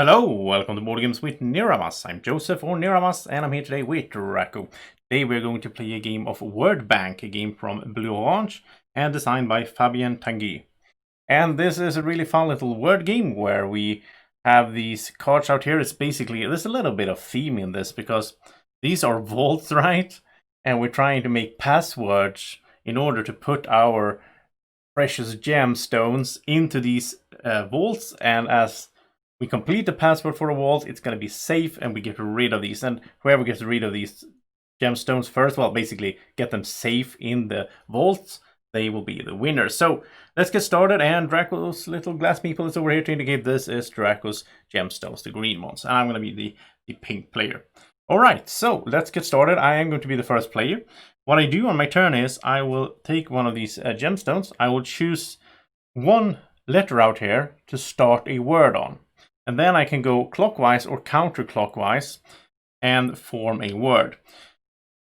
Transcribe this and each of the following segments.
Hello, welcome to Board Games with Niramas. I'm Joseph or Niramas, and I'm here today with Drako. Today we're going to play a game of Word Bank, a game from Blue Orange and designed by Fabien Tanguy. And this is a really fun little word game where we have these cards out here. It's basically, there's a little bit of theme in this because these are vaults, right? And we're trying to make passwords in order to put our precious gemstones into these vaults, and as we complete the password for a vault, it's going to be safe and we get rid of these. And whoever gets rid of these gemstones first, well, basically get them safe in the vaults, they will be the winner. So let's get started. And Draco's little glass meeple is over here to indicate this is Draco's gemstones, the green ones. And I'm going to be the pink player. All right, so let's get started. I am going to be the first player. What I do on my turn is I will take one of these gemstones. I will choose one letter out here to start a word on. And then I can go clockwise or counterclockwise and form a word.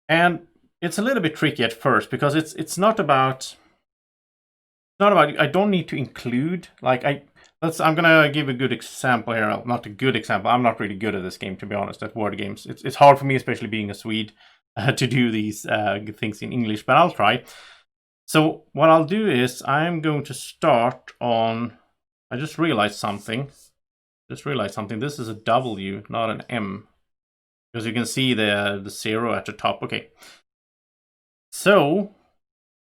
And it's a little bit tricky at first because it's not about I don't need to include, like I'm gonna give a good example here. Not a good example. I'm not really good at this game, to be honest, at word games. It's hard for me, especially being a Swede, to do these things in English, but I'll try. So what I'll do is I'm going to start on, I just realized something. This is a W, not an M. Because you can see the 0 at the top. Okay. So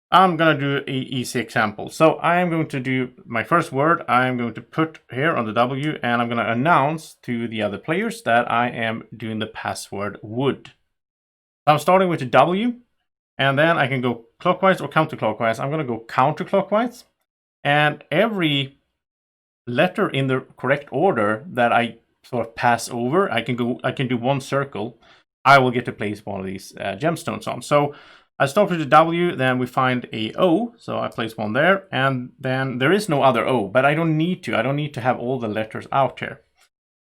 I'm going to do an easy example. So I am going to do my first word. I'm going to put here on the W, and I'm going to announce to the other players that I am doing the password wood. So I'm starting with the W, and then I can go clockwise or counterclockwise. I'm going to go counterclockwise, and every letter in the correct order that I sort of pass over, I can do one circle. I will get to place one of these gemstones on. So I start with the W, then we find a O, so I place one there, and then there is no other O, but I don't need to have all the letters out here.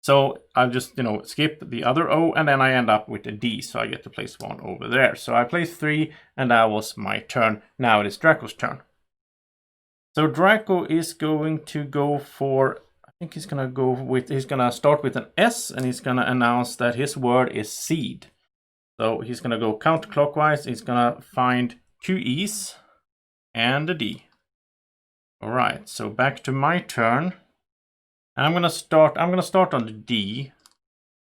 So I'll just, skip the other O, and then I end up with a D, so I get to place one over there. So I placed 3, and that was my turn. Now it is Draco's turn. So Draco is going to go for, I think he's going to start with an S, and he's going to announce that his word is seed. So he's going to go counterclockwise. He's going to find 2 E's and a D. All right, so back to my turn. I'm going to start on the D,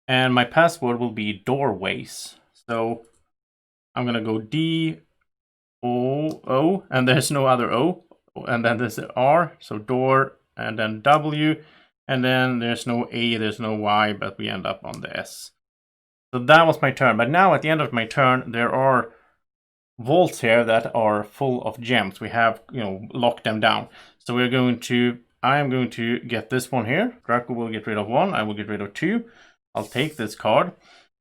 and my password will be doorways. So I'm going to go D, O, and there's no other O. And then there's the R, so door, and then W, and then there's no A, there's no Y, but we end up on the S. So that was my turn. But now at the end of my turn, there are vaults here that are full of gems. We have, locked them down. So I am going to get this one here. Draco will get rid of 1. I will get rid of 2. I'll take this card.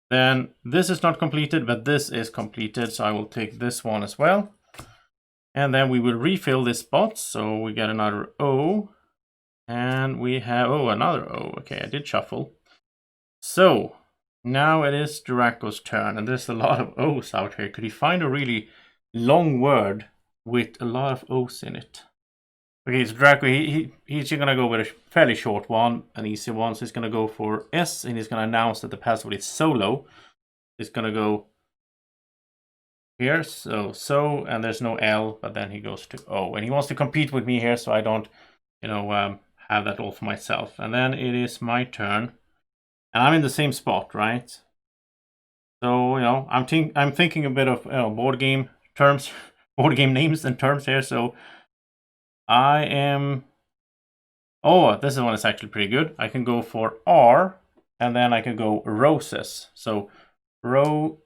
Then this is not completed, but this is completed. So I will take this one as well. And then we will refill this spot. So we get another O. And we have, another O. Okay, I did shuffle. So now it is Draco's turn. And there's a lot of O's out here. Could he find a really long word with a lot of O's in it? Okay, so Draco, he's going to go with a fairly short one, an easy one. So he's going to go for S, and he's going to announce that the password is solo. He's going to go here, so, and there's no L, but then he goes to O, and he wants to compete with me here, so I don't, have that all for myself. And then it is my turn, and I'm in the same spot, right? So, I'm thinking a bit of board game terms, board game names and terms here. So I am. Oh, this one is actually pretty good. I can go for R, and then I can go roses. So row.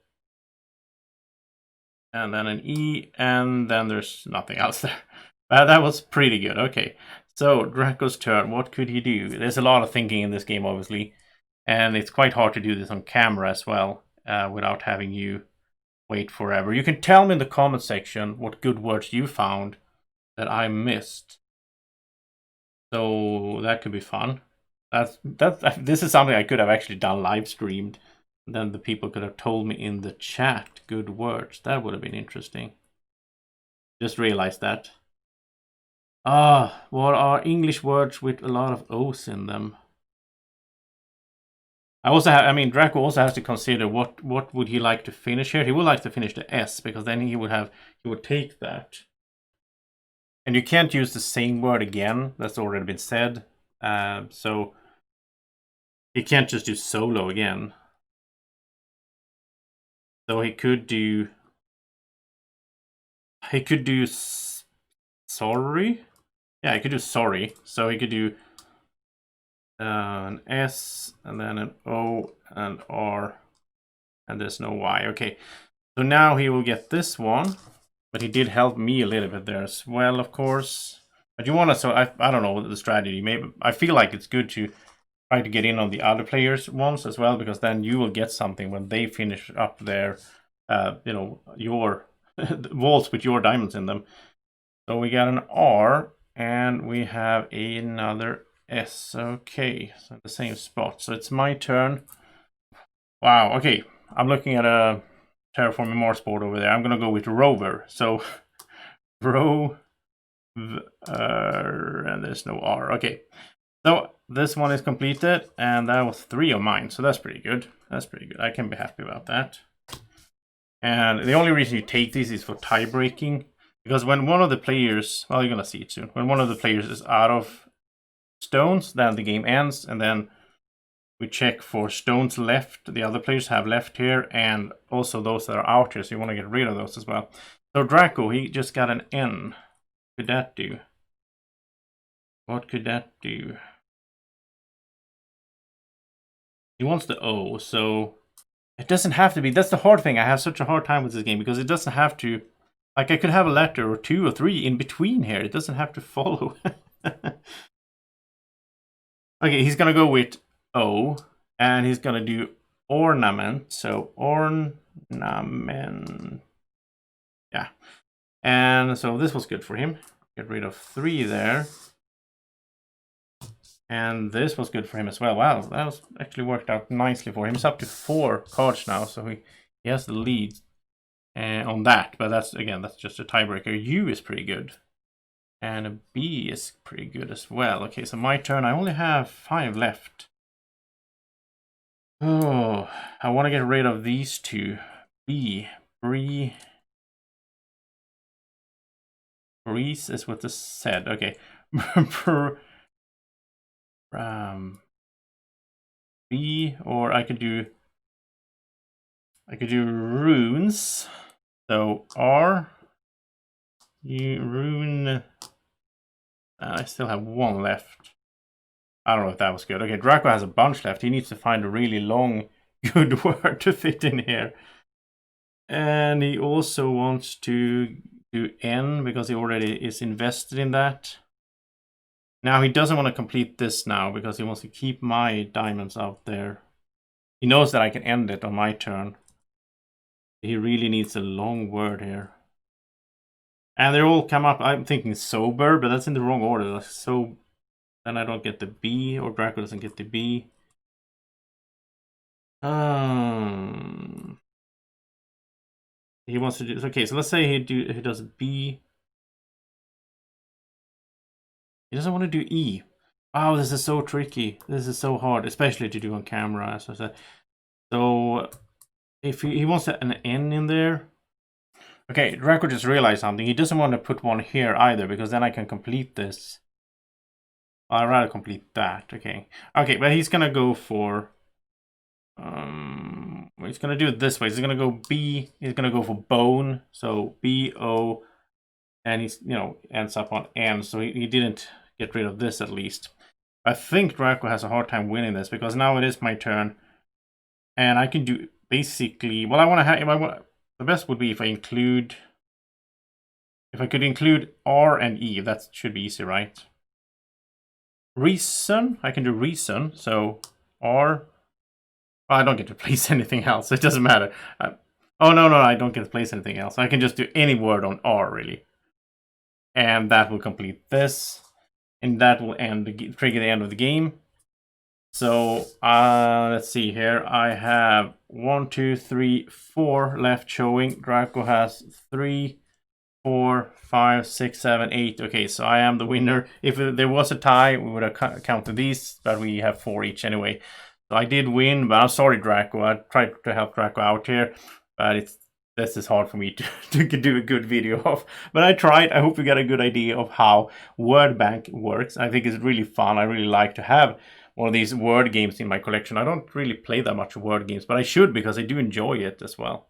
And then an E, and then there's nothing else there. That was pretty good. Okay, so Draco's turn. What could he do? There's a lot of thinking in this game, obviously. And it's quite hard to do this on camera as well, without having you wait forever. You can tell me in the comment section what good words you found that I missed. So that could be fun. This is something I could have actually done live streamed. Then the people could have told me in the chat good words. That would have been interesting. Just realized that. What are English words with a lot of O's in them? I mean, Drako also has to consider what would he like to finish here. He would like to finish the S, because then he would take that. And you can't use the same word again. That's already been said. So he can't just do solo again. So he could do sorry. Yeah, he could do sorry. So he could do an S and then an O and R, and there's no Y. Okay, so now he will get this one, but he did help me a little bit there as well, of course. But you want to, so I don't know the strategy. Maybe I feel like it's good to try to get in on the other players' ones as well, because then you will get something when they finish up their, you know, your walls with your diamonds in them. So we got an R, and we have another S. Okay, so the same spot. So it's my turn. Wow. Okay, I'm looking at a Terraforming Mars board over there. I'm gonna go with Rover. So Rover, and there's no R. Okay, so this one is completed, and that was 3 of mine. So that's pretty good. That's pretty good. I can be happy about that. And the only reason you take these is for tie breaking, because when one of the players, well, you're gonna see it soon. When one of the players is out of stones, then the game ends, and then we check for stones left, the other players have left here, and also those that are out here, so you want to get rid of those as well. So Drako, he just got an N. What could that do? What could that do? He wants the O, so it doesn't have to be. That's the hard thing. I have such a hard time with this game, because it doesn't have to, like, I could have a letter or 2 or 3 in between here. It doesn't have to follow. Okay, he's gonna go with O, and he's gonna do ornament. So ornament, yeah. And so this was good for him. Get rid of 3 there. And this was good for him as well. Wow, that was actually worked out nicely for him. He's up to 4 cards now, so he has the lead on that. But that's, again, that's just a tiebreaker. U is pretty good. And a B is pretty good as well. Okay, so my turn. I only have 5 left. Oh, I want to get rid of these 2. B, Breeze is what this said. Okay. B, or I could do runes. So R, rune. I still have 1 left. I don't know if that was good. Okay, Drako has a bunch left. He needs to find a really long, good word to fit in here. And he also wants to do N, because he already is invested in that. Now he doesn't want to complete this now, because he wants to keep my diamonds out there. He knows that I can end it on my turn. He really needs a long word here. And they all come up. I'm thinking sober, but that's in the wrong order. So then I don't get the B, or Drako doesn't get the B. He wants to do, okay, so let's say he does B. He doesn't want to do E. Oh, this is so tricky. This is so hard, especially to do on camera, as I said. So if he wants an N in there. Okay, Drako just realized something. He doesn't want to put 1 here either, because then I can complete this. I'd rather complete that. Okay. Okay, but he's gonna go for he's gonna do it this way. He's gonna go B, he's gonna go for bone. So B-O, and he's, you know, ends up on N. So he didn't get rid of this, at least. I think Drako has a hard time winning this, because now it is my turn. And I can do basically, well, I want to have, the best would be if I could include R and E. That should be easy, right? Reason, I can do reason. So R, well, I don't get to place anything else. It doesn't matter. Oh, no, I don't get to place anything else. I can just do any word on R, really. And that will complete this. And that will trigger the end of the game. So let's see here. I have 1, 2, 3, 4 left showing. Drako has 3, 4, 5, 6, 7, 8. Okay, so I am the winner. If there was a tie, we would have counted these, but we have 4 each anyway. So I did win, but I'm sorry, Drako. I tried to help Drako out here, but this is hard for me to do a good video of. But I tried. I hope you get a good idea of how word bank works. I think it's really fun. I really like to have one of these word games in my collection. I don't really play that much word games, but I should, because I do enjoy it as well.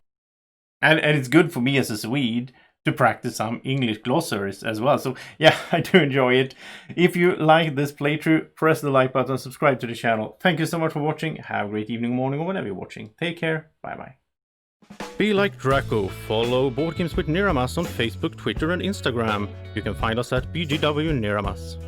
And it's good for me as a Swede to practice some English glossaries as well. So yeah, I do enjoy it. If you like this playthrough, press the like button, subscribe to the channel. Thank you so much for watching. Have a great evening, morning, or whenever you're watching. Take care. Bye-bye. Be like Drako. Follow Board Games with Niramas on Facebook, Twitter, and Instagram. You can find us at BGW Niramas.